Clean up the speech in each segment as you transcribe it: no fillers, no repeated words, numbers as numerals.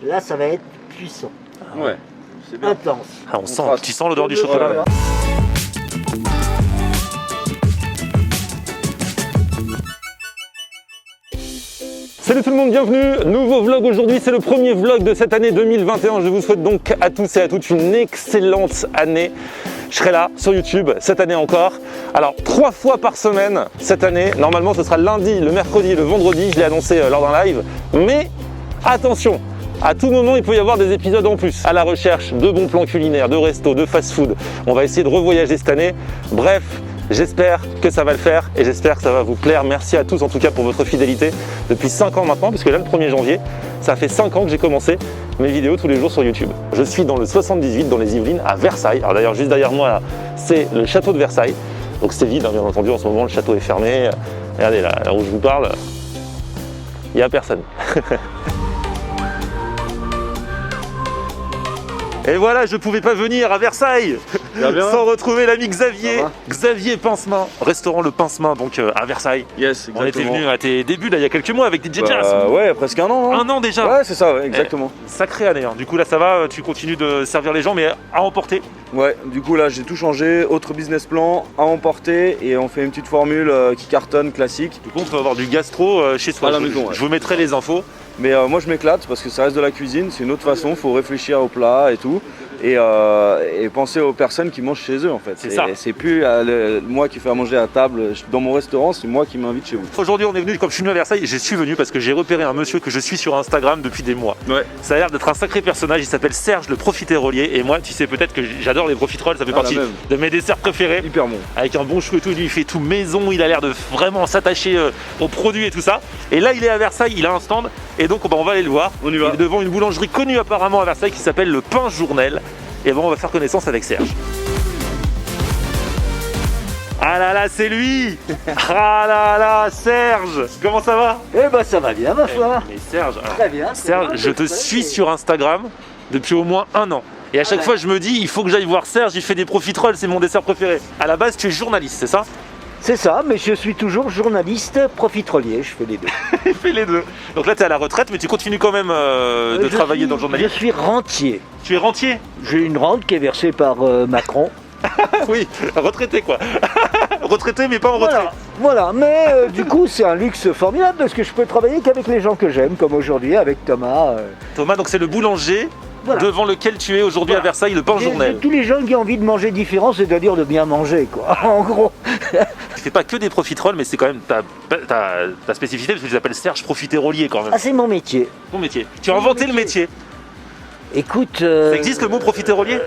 Là, ça va être puissant. Ouais, c'est bien. Intense. Ah, tu sens l'odeur du chocolat là. Salut tout le monde, bienvenue, nouveau vlog aujourd'hui, c'est le premier vlog de cette année 2021. Je vous souhaite donc à tous et à toutes une excellente année. Je serai là sur YouTube cette année encore. Alors 3 fois par semaine cette année, normalement ce sera le lundi, le mercredi et le vendredi, je l'ai annoncé lors d'un live. Mais attention, à tout moment il peut y avoir des épisodes en plus, à la recherche de bons plans culinaires, de resto, de fast-food. On va essayer de revoyager cette année, bref. J'espère que ça va le faire et j'espère que ça va vous plaire. Merci à tous en tout cas pour votre fidélité depuis 5 ans maintenant, parce que là le 1er janvier, ça fait 5 ans que j'ai commencé mes vidéos tous les jours sur YouTube. Je suis dans le 78, dans les Yvelines, à Versailles. Alors d'ailleurs juste derrière moi, c'est le château de Versailles. Donc c'est vide, hein, bien entendu, en ce moment le château est fermé. Regardez là où je vous parle, il n'y a personne. Et voilà, je pouvais pas venir à Versailles sans retrouver l'ami Xavier. Xavier Pincemain, restaurant Le Pincemain, donc à Versailles. Yes, exactement. On était venu à tes débuts là il y a quelques mois avec DJ Jazz. Ouais, presque un an. Hein. Un an déjà. Ouais, c'est ça, ouais, exactement. Sacrée année. Hein. Du coup là ça va, tu continues de servir les gens mais à emporter. Ouais, du coup là j'ai tout changé, autre business plan, à emporter et on fait une petite formule qui cartonne, classique. Du coup on peut avoir du gastro chez soi. À la maison, ouais. Je vous mettrai les infos. Mais moi je m'éclate parce que ça reste de la cuisine, c'est une autre façon, il faut réfléchir au plat et tout. Et penser aux personnes qui mangent chez eux en fait. C'est ça. C'est plus moi qui fais à manger à table dans mon restaurant, c'est moi qui m'invite chez vous. Aujourd'hui on est venu, comme je suis venu à Versailles, je suis venu parce que j'ai repéré un monsieur que je suis sur Instagram depuis des mois. Ouais. Ça a l'air d'être un sacré personnage, il s'appelle Serge le profiterolier. Et moi tu sais peut-être que j'adore les profiteroles, ça fait partie de mes desserts préférés. Hyper bon. Avec un bon chou et tout, lui il fait tout maison, il a l'air de vraiment s'attacher aux produits et tout ça. Et là il est à Versailles, il a un stand et donc on va aller le voir. On y va. Il est devant une boulangerie connue apparemment à Versailles qui s'appelle le Pain Journel. Et bon, on va faire connaissance avec Serge. Ah là là, c'est lui. Ah là là, Serge. Comment ça va? Eh ben ça va bien ma foi. Mais Serge, Très bien. Serge, je te suis sur Instagram depuis au moins 1 an. Et à chaque fois, je me dis, il faut que j'aille voir Serge, il fait des profiteroles, c'est mon dessert préféré. À la base, tu es journaliste, c'est ça? C'est ça, mais je suis toujours journaliste profiterolier, je fais les deux. Il fait les deux. Donc là, tu es à la retraite, mais tu continues quand même de travailler dans le journalisme. Je suis rentier. Tu es rentier? J'ai une rente qui est versée par Macron. Oui, retraité quoi. Retraité mais pas en retraite. Voilà. Mais du coup c'est un luxe formidable parce que je peux travailler qu'avec les gens que j'aime, comme aujourd'hui avec Thomas. Thomas, donc c'est le boulanger devant lequel tu es aujourd'hui à Versailles, le Pain Journel. Tous les gens qui ont envie de manger différent, c'est-à-dire de bien manger quoi, en gros. Tu fais pas que des profiteroles, mais c'est quand même ta spécificité parce que tu t'appelles Serge profiterolier quand même. Ah c'est mon métier. Ton métier. Tu as inventé le métier. Écoute... Ça existe le mot profiterolier?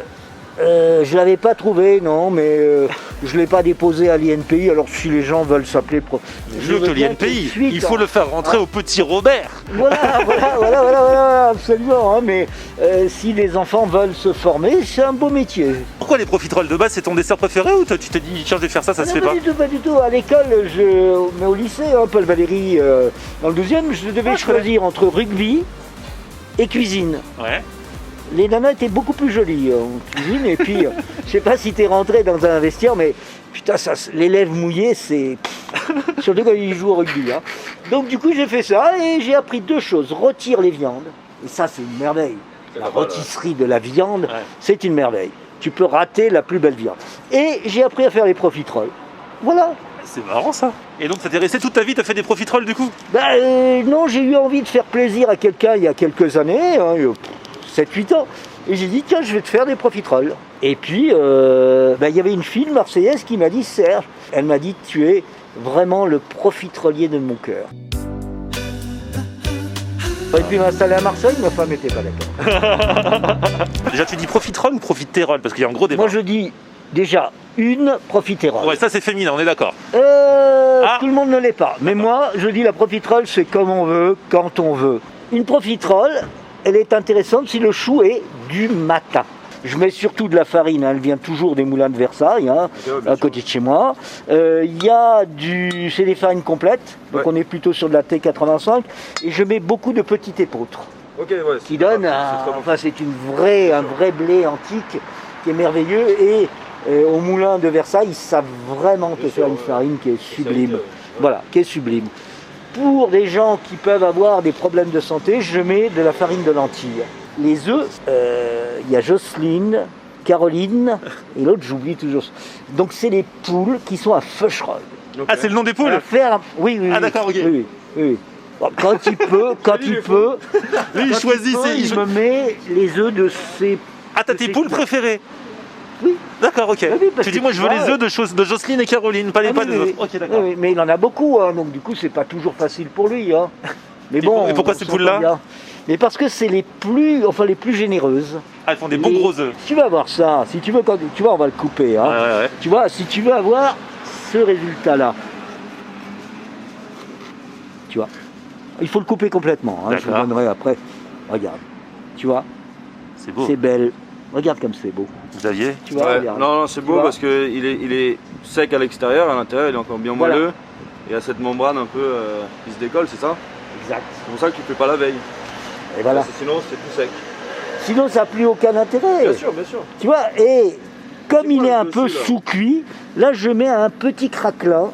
Je l'avais pas trouvé, non, mais je l'ai pas déposé à l'INPI. Alors si les gens veulent s'appeler mieux que l'INPI, il faut le faire rentrer au petit Robert. Voilà, absolument. Hein, mais si les enfants veulent se former, c'est un beau métier. Pourquoi les profiteroles de base, c'est ton dessert préféré ou tu t'es dit tiens je vais faire ça, ça se fait pas? Pas du tout. À l'école, mais au lycée, hein, Paul Valéry, dans le 12e, je devais choisir entre rugby et cuisine. Ouais. Les nanas étaient beaucoup plus jolies en cuisine et puis je sais pas si t'es rentré dans un vestiaire mais putain les lèvres mouillées c'est surtout quand ils jouent au rugby hein. Donc du coup j'ai fait ça et j'ai appris 2 choses, rôtir les viandes et ça c'est une merveille. La rôtisserie de la viande c'est une merveille. Tu peux rater la plus belle viande. Et j'ai appris à faire les profiteroles. Voilà. C'est marrant ça. Et donc ça t'est resté toute ta vie, t'as fait des profiteroles du coup? Non, j'ai eu envie de faire plaisir à quelqu'un il y a quelques années, hein, 7-8 ans. Et j'ai dit, tiens, je vais te faire des profiteroles. Et puis, il y avait une fille marseillaise qui m'a dit, Serge, elle m'a dit, tu es vraiment le profiterolier de mon cœur. J'aurais pu m'installer à Marseille, ma femme n'était pas d'accord. Déjà, tu dis profiterole ou profiterole? Parce qu'il y a un gros débat. Moi, je dis déjà une profiterole. Ouais, ça c'est féminin, on est d'accord. Tout le monde ne l'est pas. Mais moi, je dis la profiterole, c'est comme on veut, quand on veut. Une profiterole, elle est intéressante si le chou est du matin. Je mets surtout de la farine, hein. Elle vient toujours des moulins de Versailles, hein, à côté de chez moi. C'est des farines complètes, donc on est plutôt sur de la T85. Et je mets beaucoup de petits épeautres, qui donne c'est un vrai blé antique qui est merveilleux. Et au moulin de Versailles, ils savent vraiment te faire une farine qui est sublime. Voilà, qui est sublime. pour des gens qui peuvent avoir des problèmes de santé, je mets de la farine de lentilles. Les œufs, il y a Jocelyne, Caroline et l'autre, j'oublie toujours. Donc c'est les poules qui sont à Feucherolles. Ah, c'est le nom des poules? Oui. Ah, d'accord, ok. Oui. Bon, quand il peut, Lui, il choisit, il me met les œufs de ses... Ah, t'as tes poules préférées? Oui. D'accord, ok. Oui, parce tu dis, que moi, je veux les œufs de Jocelyne et Caroline, pas les oui. autres. Ok, d'accord. Oui, mais il en a beaucoup, hein, donc du coup, c'est pas toujours facile pour lui. Hein. Mais Et pourquoi ces poules-là? Mais parce que c'est les plus généreuses. Ah, elles font des bons gros œufs. Tu vas voir ça, si tu veux, tu vois, on va le couper. Hein. Ouais. Tu vois, si tu veux avoir ce résultat-là, tu vois, il faut le couper complètement. Hein, je le donnerai après. Regarde, tu vois, c'est beau. C'est belle. Regarde comme c'est beau. Xavier? Tu vois, regarde. Non, c'est beau parce qu'il est sec à l'extérieur, à l'intérieur, il est encore bien moelleux. Et il y a cette membrane un peu qui se décolle, c'est ça? Exact. C'est pour ça que tu ne fais pas la veille. Et voilà. Parce que sinon, c'est tout sec. Sinon, ça n'a plus aucun intérêt. Bien sûr. Tu vois, et comme il est un peu dessus, là sous-cuit, là, je mets un petit craquelin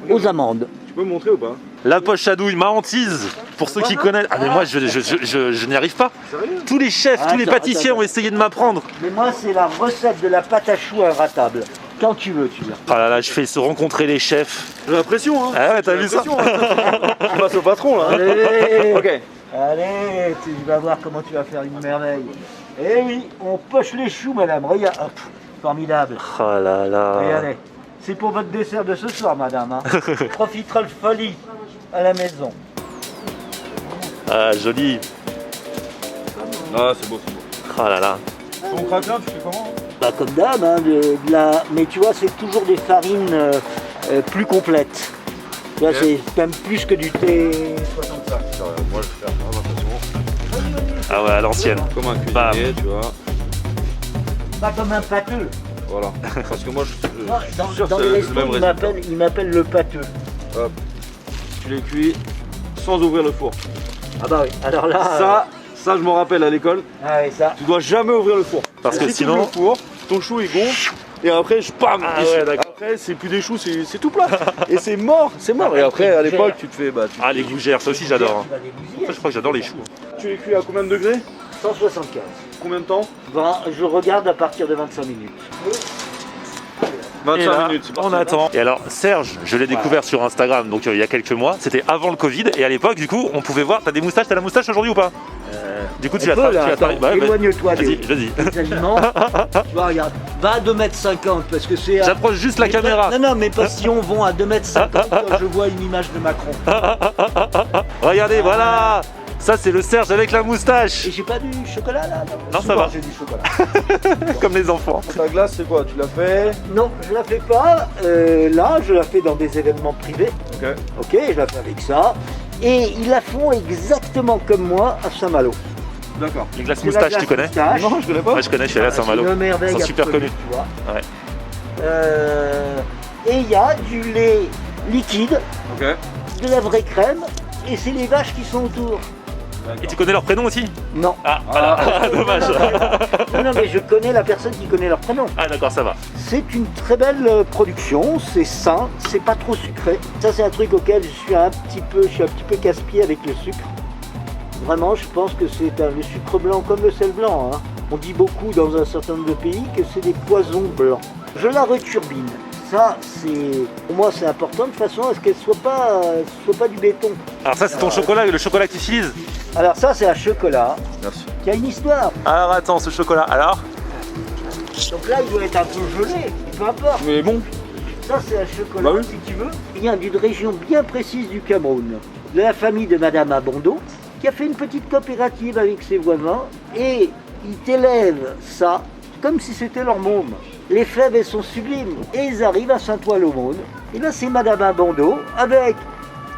aux amandes. Tu peux me montrer ou pas? La poche à douille, ma hantise, pour ceux qui connaissent. Ah, mais moi, je n'y arrive pas. Sérieux? Tous les chefs, tous les pâtissiers ont essayé de m'apprendre. Mais moi, c'est la recette de la pâte à choux inratable. Quand tu veux, tu viens. Ah là là, je fais se rencontrer les chefs. J'ai l'impression, hein. Ah ouais, t'as vu ça? On passe au patron, là. Allez, Ok. allez, tu vas voir comment tu vas faire une merveille. Eh oui, on poche les choux, madame. Regarde, hop, formidable. Oh là là. Regardez, c'est pour votre dessert de ce soir, madame. Hein. Profitera le folie à la maison. Ah, joli. Ah, c'est beau. Oh là là. Ton craquelin, tu fais comment? Bah, comme d'hab, hein, mais tu vois, c'est toujours des farines plus complètes. Tu vois, c'est même plus que du thé 65. Moi, je vais faire attention. Ah ouais, à l'ancienne. Comme un Bam. cuisinier, tu vois. Pas comme un pâteux. Voilà. Parce que moi, je suis sûr Dans que les c'est le restos, même résultat. il m'appelle le pâteux. Hop. Tu les cuis sans ouvrir le four. Ah bah oui, alors là... Ça, je m'en rappelle à l'école. Ah oui, ça... Tu dois jamais ouvrir le four. Parce que si sinon- tu ouvres le four, ton chou il gonfle. Et après, bam. Ah et ouais, d'accord. après, c'est plus des choux, c'est tout plat. Et c'est mort. Et après, à l'époque, tu te fais... Ah, les gougères, ça aussi j'adore. Tu vas dégousiller. Ça, je crois que j'adore les choux. Tu les cuis à combien de degrés? 175. Combien de temps? Je regarde à partir de 25 minutes. 25 Et là, minutes. c'est parti. on attend. Et alors, Serge, je l'ai découvert sur Instagram, donc il y a quelques mois. C'était avant le Covid. Et à l'époque, du coup, on pouvait voir. T'as des moustaches? T'as la moustache aujourd'hui ou pas? Du coup, tu l'as Éloigne-toi Vas-y, des vas-y. aliments. Tu vois, regarde, va à 2,50 m parce que c'est... J'approche juste la caméra. Non, mes passions vont à 2,50 m quand je vois une image de Macron. Regardez, voilà. Ça, c'est le Serge avec la moustache. Et j'ai pas du chocolat là? Non, ça Souvent, va. J'ai du chocolat. Comme les enfants. Ta glace, c'est quoi? Tu l'as fait? Non, je la fais pas. Là, je la fais dans des événements privés. Ok. Ok, je la fais avec ça. Et ils la font exactement comme moi à Saint-Malo. D'accord. Les glaces C'est la moustaches, glace tu connais? moustache. Non, je connais pas. Moi, je connais, je suis allé à Saint-Malo. C'est une merveille Ils sont super absolue, connus. tu vois. Ouais. Et il y a du lait liquide, Ok. de la vraie crème, et c'est les vaches qui sont autour. Et tu connais leur prénom aussi? Non. Ah, voilà. Dommage. Non, mais je connais la personne qui connaît leur prénom. Ah, d'accord, ça va. C'est une très belle production, c'est sain, c'est pas trop sucré. Ça, c'est un truc auquel je suis un petit peu casse-pied avec le sucre. Vraiment, je pense que c'est le sucre blanc comme le sel blanc. Hein. On dit beaucoup dans un certain nombre de pays que c'est des poisons blancs. Je la returbine. Ça, pour moi, c'est important de façon à ce qu'elle soit pas du béton. Alors ça, c'est ton chocolat, le chocolat que tu utilises? Alors ça, c'est un chocolat Merci. qui a une histoire. Alors attends, ce chocolat, alors? Donc là, il doit être un peu gelé, peu importe. Mais bon. Ça, c'est un chocolat, Bah oui. si tu veux. Il vient d'une région bien précise du Cameroun, de la famille de Madame Abondo, qui a fait une petite coopérative avec ses voisins, et ils t'élèvent ça comme si c'était leur môme. Les fèves, elles sont sublimes, et ils arrivent à Saint-Ouen-l'Aumône. Et là, c'est Madame Abondo, avec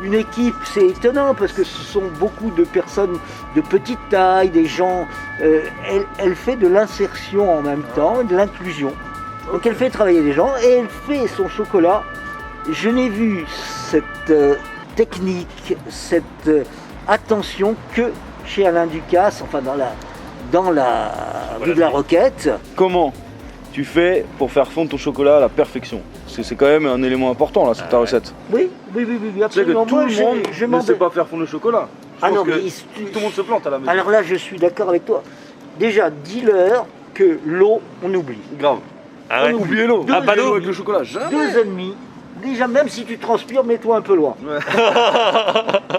une équipe, c'est étonnant, parce que ce sont beaucoup de personnes de petite taille, des gens... elle fait de l'insertion en même temps, de l'inclusion. Donc elle fait travailler les gens et elle fait son chocolat. Je n'ai vu cette technique, cette attention que chez Alain Ducasse, enfin dans la rue de la Roquette. Comment tu fais pour faire fondre ton chocolat à la perfection? Parce que c'est quand même un élément important là sur ta recette. Oui, Tu sais que absolument. tout Moi, le monde je ne m'en sait pas faire fondre le chocolat. Je Ah pense non, que mais tout le monde se plante à la maison. Alors là, je suis d'accord avec toi. Déjà, dis-leur que l'eau, on oublie. Grave. Ah ouais. Oubliez l'eau. Ah, pas d'eau avec le chocolat, jamais. 2,5. Déjà, même si tu transpires, mets-toi un peu loin. Ouais.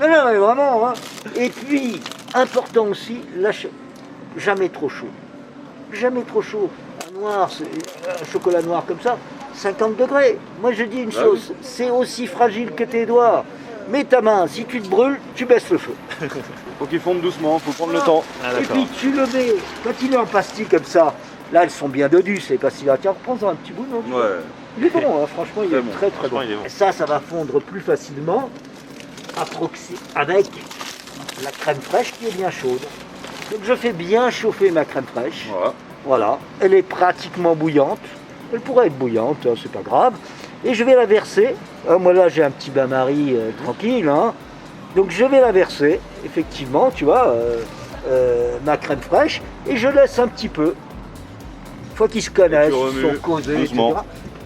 Non, mais vraiment. Hein. Et puis, important aussi, jamais trop chaud. Jamais trop chaud. Un noir, un chocolat noir comme ça, 50 degrés. Moi, je dis une Bah chose, c'est aussi fragile que tes doigts. Mets ta main, si tu te brûles, tu baisses le feu. Faut qu'il fonde doucement, faut prendre le temps. Ah, Et d'accord. puis tu le mets, quand il est en pastille comme ça, là elles sont bien dodues ces pastilles-là. Tiens, prends-en un petit bout, non? Ouais. Il est bon, hein, franchement, il Très est bon. très très bon. Franchement, il est bon. Et ça va fondre plus facilement avec la crème fraîche qui est bien chaude. Donc je fais bien chauffer ma crème fraîche. Voilà. Voilà, elle est pratiquement bouillante. Elle pourrait être bouillante, hein, c'est pas grave. Et je vais la verser. Moi là j'ai un petit bain-marie tranquille. Hein. Donc je vais la verser, effectivement, tu vois, ma crème fraîche. Et je laisse un petit peu. Une fois qu'ils se connaissent, Et tu ils sont remues causés, doucement. etc.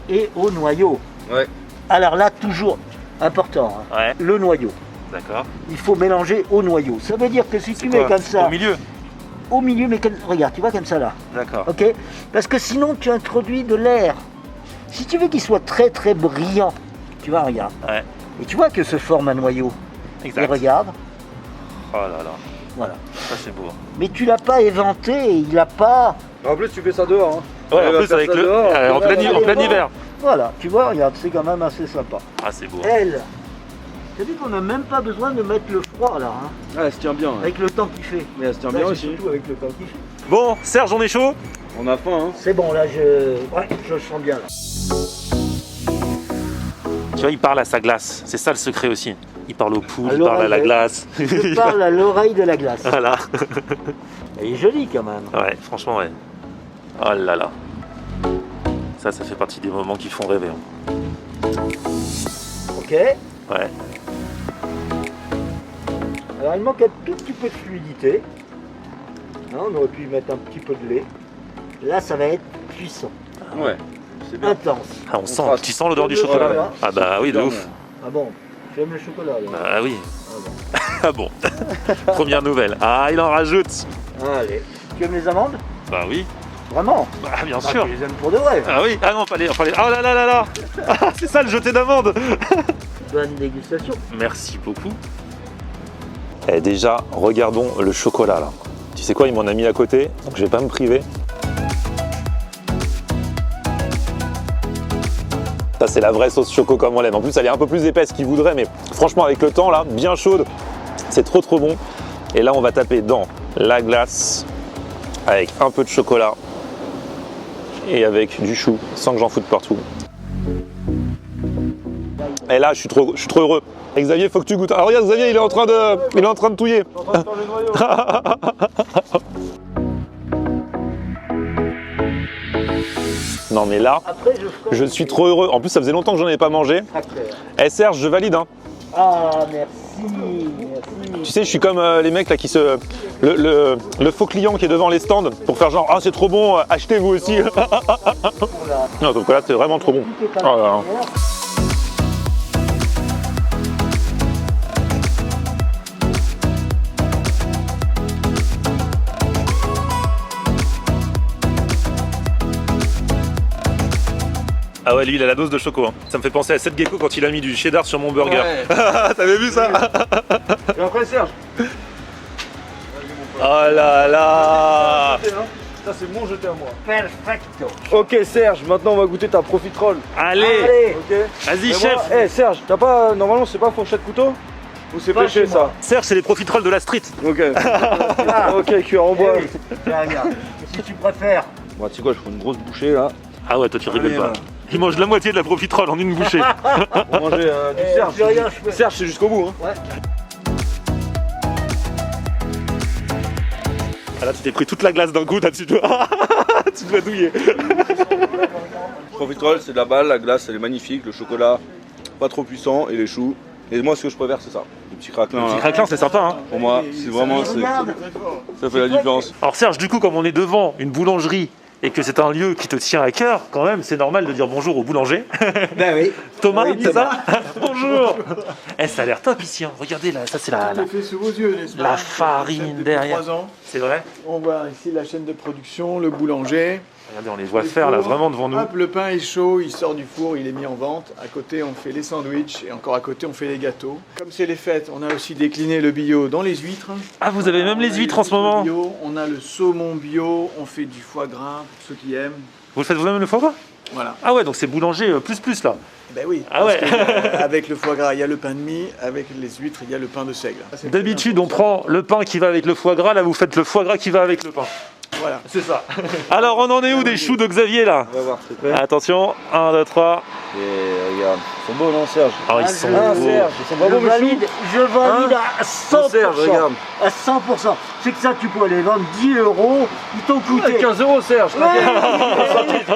Et au noyau. Ouais. Alors là, toujours important, hein, Ouais, le noyau. d'accord. Il faut mélanger au noyau. Ça veut dire que si tu mets Quoi, comme ça, au milieu. au milieu, mais regarde, tu vois comme ça là. D'accord. Ok? Parce que sinon tu introduis de l'air. Si tu veux qu'il soit très très brillant, tu vois, regarde. Ouais, Et tu vois que se forme un noyau. Et exact. regarde, Oh là là, voilà. ça c'est beau. Mais tu l'as pas éventé, il n'a pas. En plus, tu fais ça dehors. Hein. Ouais, en Elle va plus faire avec ça le. dehors. En plein hiver. Voilà, tu vois, regarde, c'est quand même assez sympa. Ah, c'est beau. Elle, tu as vu qu'on n'a même pas besoin de mettre le froid là, hein, Ah, elle se tient bien. Ouais. avec le temps qu'il fait. Mais elle se tient Là, bien c'est aussi. surtout avec le temps qu'il fait. Bon, Serge, on est chaud? On a faim. Hein. C'est bon, là, je le sens bien là. Tu vois, il parle à sa glace. C'est ça le secret aussi. Il parle au pouls, À il parle à la l'oreille, glace. Je parle à l'oreille de la glace. Voilà. Elle est jolie quand même. Ouais, franchement, ouais. Oh là là. Ça fait partie des moments qui font rêver. Hein. Ok. Ouais. Alors il manque un tout petit peu de fluidité. Hein, on aurait pu y mettre un petit peu de lait. Là ça va être puissant, Ouais. C'est bien. intense. Ah, on sent. trace. Tu sens l'odeur du Le chocolat? chocolat. Ah bah oui, de ouf. Ah bon, j'aime le chocolat là. Ah oui. Ah bon. Ah bon. Première nouvelle. Ah, il en rajoute. Allez. Tu aimes les amandes? Bah oui. Vraiment? Bah bien Ah, sûr. tu les aimes pour de vrai. Ah oui. Ah non, pas les. Oh là là là là. Ah, c'est ça le jeté d'amande. Bonne dégustation. Merci beaucoup. Et déjà, regardons le chocolat là. Tu sais quoi, il m'en a mis à côté, donc je vais pas me priver. Ça c'est la vraie sauce choco comme on l'aime. En plus elle est un peu plus épaisse qu'il voudrait, mais franchement avec le temps là, bien chaude, c'est trop bon. Et là on va taper dans la glace avec un peu de chocolat et avec du chou, sans que j'en foute partout. Et là je suis trop heureux. Et Xavier, faut que tu goûtes. Alors regarde Xavier, il est en train de touiller. Non mais là, Après je suis trop heureux. En plus ça faisait longtemps que j'en avais pas mangé. Eh Serge, je valide hein. Ah merci, merci. Tu sais, je suis comme les mecs là qui se... Le faux client qui est devant les stands pour faire genre « Ah c'est trop bon, achetez vous aussi !» Voilà. Non, donc là c'est vraiment trop bon. Tout est à Oh là là. l'intérieur. Ah ouais, lui il a la dose de choco. Hein. Ça me fait penser à Seth Gecko quand il a mis du cheddar sur mon burger. Ouais. T'avais vu ça? Et après, Serge. Oh là là. Ça, c'est mon jeté à moi. Perfecto. Ok, Serge, maintenant on va goûter ta profiterole. Allez, Allez. Ok. vas-y Mais chef. moi, eh Serge, t'as pas. Normalement, c'est pas fourchette couteau? Ou c'est Pas pêché chez ça? moi. Serge, c'est les profiteroles de la street. Ok. Ah. Ok, cuir en bois. Eh oui. Tiens, regarde. Si tu préfères. Bon, tu sais quoi, je prends une grosse bouchée là. Ah ouais, toi tu rigoles Allez, pas. là. Il mange la moitié de la profiterole en une bouchée. Pour manger du Eh, Serge. plus rien, je fais. Serge, c'est jusqu'au bout. Hein. Ouais. Ah là, tu t'es pris toute la glace d'un coup, tu dois... tu dois douiller. Profiterole, c'est de la balle, la glace, elle est magnifique, le chocolat, pas trop puissant, et les choux. Et moi, ce que je préfère, c'est ça. Les petits craquelins. Petit là. craquelin, c'est sympa, hein. Pour moi, c'est vraiment. Regarde. Ça fait la différence. Alors Serge, du coup, comme on est devant une boulangerie et que c'est un lieu qui te tient à cœur, quand même, c'est normal de dire bonjour au boulanger. Ben oui. Thomas, Oui, c'est Thomas. ça? Bonjour. Ça a l'air top ici, hein. Regardez là, ça c'est la fait sous vos yeux, n'est-ce pas? la farine Depuis derrière. 3 ans. C'est vrai? On voit ici la chaîne de production, le boulanger. Regardez, on les voit faire là, vraiment devant nous. Hop, le pain est chaud, il sort du four, il est mis en vente. À côté, on fait les sandwichs et encore à côté, on fait les gâteaux. Comme c'est les fêtes, on a aussi décliné le bio dans les huîtres. Ah, vous avez même les huîtres en ce moment? Bio, on a le saumon bio, on fait du foie gras pour ceux qui aiment. Vous le faites vous-même le foie gras? Voilà. Ah ouais, donc c'est boulanger plus là. Ben oui. Ah ouais. Parce que, avec le foie gras, il y a le pain de mie. Avec les huîtres, il y a le pain de seigle. D'habitude, on prend le pain qui va avec le foie gras. Là, vous faites le foie gras qui va avec le pain. Voilà. C'est ça. Alors, on en est où des choux de Xavier là? On va voir, s'il te plaît. Attention, 1, 2, 3. Et regarde, ils sont beaux, non, Serge? Oh, ils Ah, sont je- beaux. Serge, ils sont pas beaux, mes choux? Je valide à 100%. Serge, regarde. À 100%. C'est que ça, tu peux les vendre 10 €. Ils t'ont coûté. 15 €, Serge, Ouais, t'inquiète. ouais,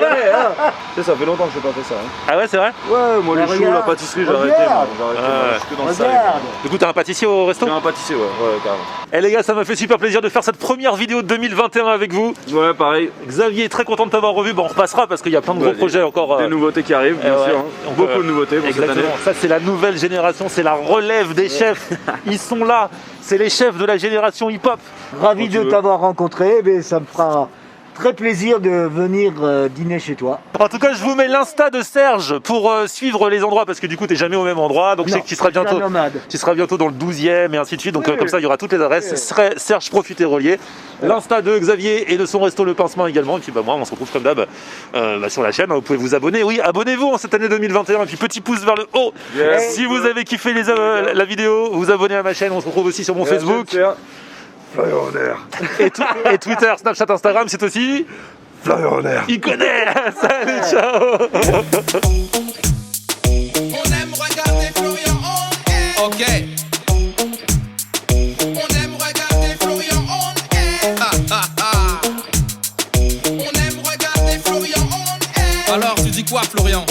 Tu sais, ça fait longtemps que je n'ai pas fait ça. Hein. Ah ouais, c'est vrai? Ouais, moi, les Mais choux, la regarde, pâtisserie, j'ai regarde. arrêté. moi. J'ai arrêté, moi, Ouais. je suis que dans le salé. Regarde. Du coup, t'as un pâtissier au resto? Je suis un pâtissier, ouais, carrément. Eh les gars, ça m'a fait super plaisir de faire cette première vidéo de 2021 avec vous. Ouais, pareil. Xavier, très content de t'avoir revu. Bon, on repassera parce qu'il y a plein de gros Ouais, projets encore. Des nouveautés qui arrivent, bien ouais. sûr. Hein. Donc, Beaucoup de nouveautés pour cette année. Exactement. Ça, c'est la nouvelle génération, c'est la relève des chefs. Ils sont là. C'est les chefs de la génération hip-hop. Ravi Quand tu de veux. t'avoir rencontré. Mais ça me fera très plaisir de venir dîner chez toi. En tout cas, je vous mets l'insta de Serge pour suivre les endroits parce que du coup, t'es jamais au même endroit. Donc, je sais Non, que tu seras je suis un bientôt. nomade. Tu seras bientôt dans le 12e et ainsi de suite. Donc, Oui, comme ça, il y aura toutes les adresses. Ce serait Serge Profiter Relier. L'insta de Xavier et de son resto Le Pincement également. Et puis, moi, on se retrouve comme d'hab sur la chaîne. Vous pouvez vous abonner. Oui, abonnez-vous en cette année 2021. Et puis, petit pouce vers le haut. Yes. Si vous avez kiffé la vidéo, vous abonnez à ma chaîne. On se retrouve aussi sur mon Facebook. Flyer en air. Et Twitter, Snapchat, Instagram, c'est aussi. Flyer en air. Il connaît. Salut, ciao. On aime regarder Florian on air. Ok. On aime regarder Florian on air. On aime regarder Florian on air. Alors tu dis quoi Florian?